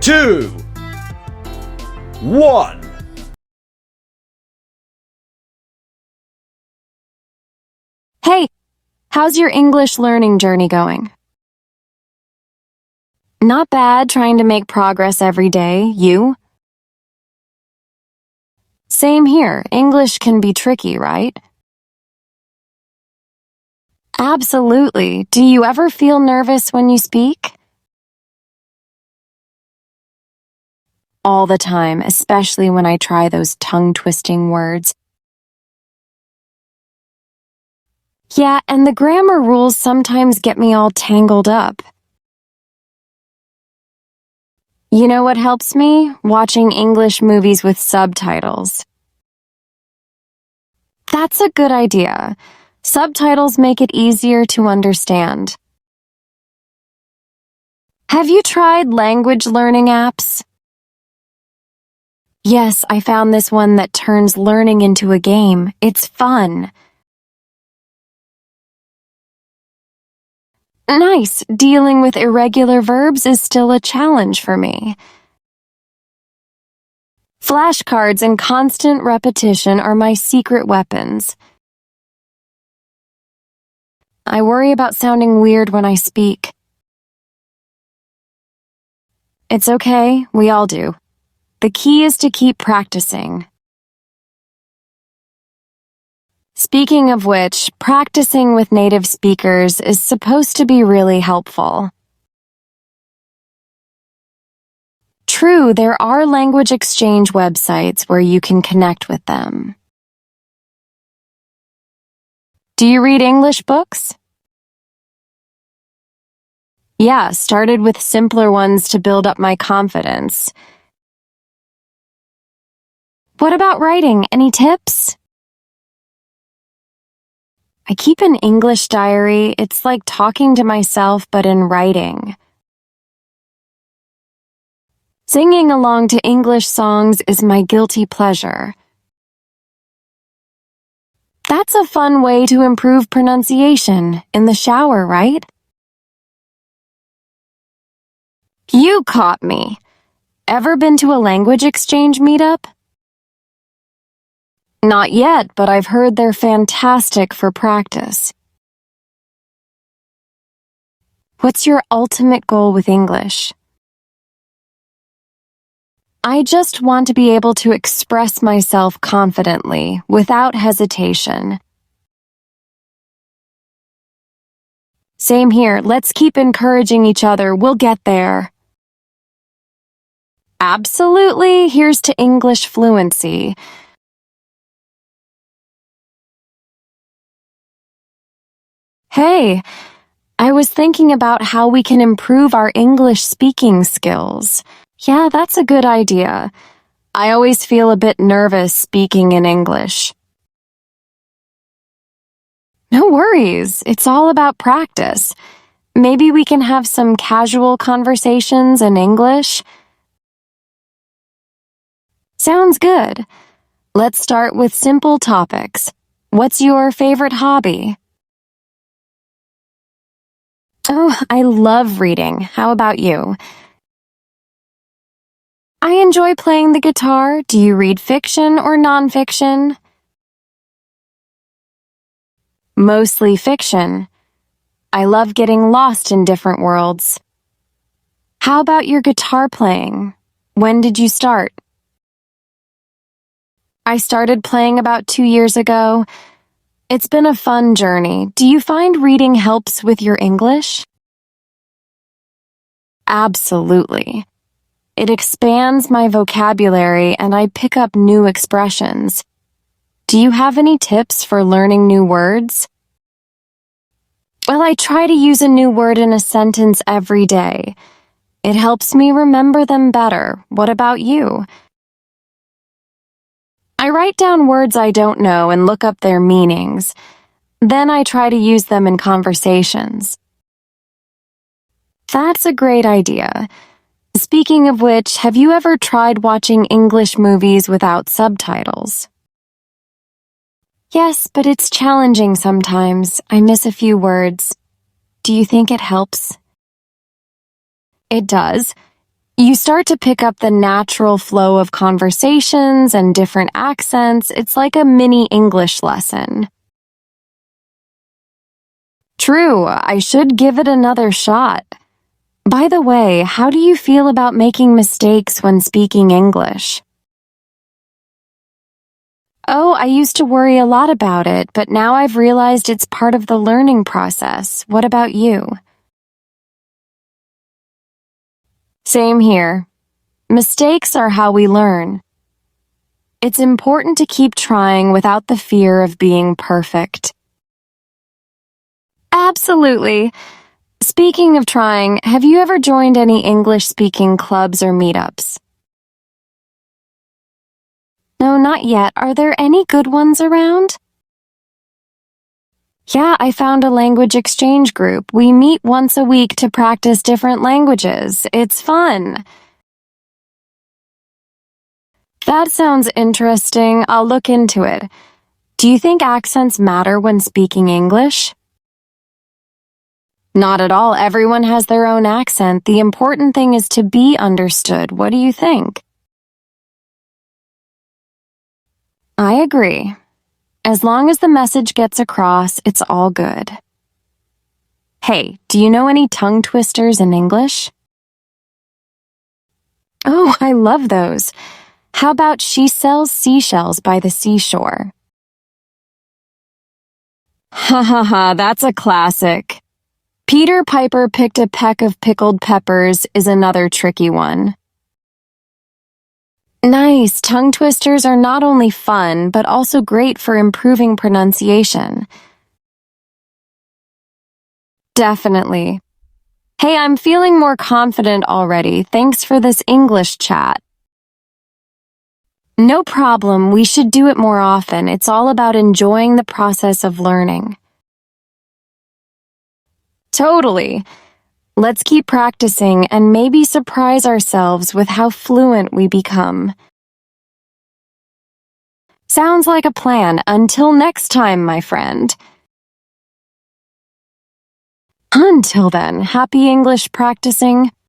2, 1. Hey, how's your English learning journey going? Not bad, trying to make progress every day. You? Same here. English can be tricky, right? Absolutely. Do you ever feel nervous when you speak? All the time, especially when I try those tongue-twisting words. Yeah, and the grammar rules sometimes get me all tangled up. You know what helps me? Watching English movies with subtitles. That's a good idea. Subtitles make it easier to understand. Have you tried language learning apps? Yes, I found this one that turns learning into a game. It's fun. Nice. Dealing with irregular verbs is still a challenge for me. Flashcards and constant repetition are my secret weapons. I worry about sounding weird when I speak. It's okay, we all do. The key is to keep practicing. Speaking of which, practicing with native speakers is supposed to be really helpful. True, there are language exchange websites where you can connect with them. Do you read English books? Yeah, started with simpler ones to build up my confidence. What about writing? Any tips? I keep an English diary. It's like talking to myself, but in writing. Singing along to English songs is my guilty pleasure. That's a fun way to improve pronunciation, in the shower, right? You caught me. Ever been to a language exchange meetup? Not yet, but I've heard they're fantastic for practice. What's your ultimate goal with English? I just want to be able to express myself confidently, without hesitation. Same here. Let's keep encouraging each other. We'll get there. Absolutely. Here's to English fluency. Hey, I was thinking about how we can improve our English speaking skills. Yeah, that's a good idea. I always feel a bit nervous speaking in English. No worries. It's all about practice. Maybe we can have some casual conversations in English. Sounds good. Let's start with simple topics. What's your favorite hobby? Oh, I love reading. How about you? I enjoy playing the guitar. Do you read fiction or nonfiction? Mostly fiction. I love getting lost in different worlds. How about your guitar playing? When did you start? I started playing about 2 years ago. It's been a fun journey. Do you find reading helps with your English? Absolutely. It expands my vocabulary and I pick up new expressions. Do you have any tips for learning new words? Well, I try to use a new word in a sentence every day. It helps me remember them better. What about you? I write down words I don't know and look up their meanings. Then I try to use them in conversations. That's a great idea. Speaking of which, have you ever tried watching English movies without subtitles? Yes, but it's challenging sometimes. I miss a few words. Do you think it helps? It does. You start to pick up the natural flow of conversations and different accents. It's like a mini English lesson. True, I should give it another shot. By the way, how do you feel about making mistakes when speaking English? Oh, I used to worry a lot about it, but now I've realized it's part of the learning process. What about you? Same here. Mistakes are how we learn. It's important to keep trying without the fear of being perfect. Absolutely. Speaking of trying, have you ever joined any English-speaking clubs or meetups? No, not yet. Are there any good ones around? Yeah, I found a language exchange group. We meet once a week to practice different languages. It's fun. That sounds interesting. I'll look into it. Do you think accents matter when speaking English? Not at all. Everyone has their own accent. The important thing is to be understood. What do you think? I agree. As long as the message gets across, it's all good. Hey, do you know any tongue twisters in English? Oh, I love those. How about she sells seashells by the seashore? Ha ha ha, that's a classic. Peter Piper picked a peck of pickled peppers is another tricky one. Nice, tongue twisters are not only fun, but also great for improving pronunciation. Definitely. Hey, I'm feeling more confident already. Thanks for this English chat. No problem, we should do it more often. It's all about enjoying the process of learning. Totally. Let's keep practicing and maybe surprise ourselves with how fluent we become. Sounds like a plan. Until next time, my friend. Until then, happy English practicing.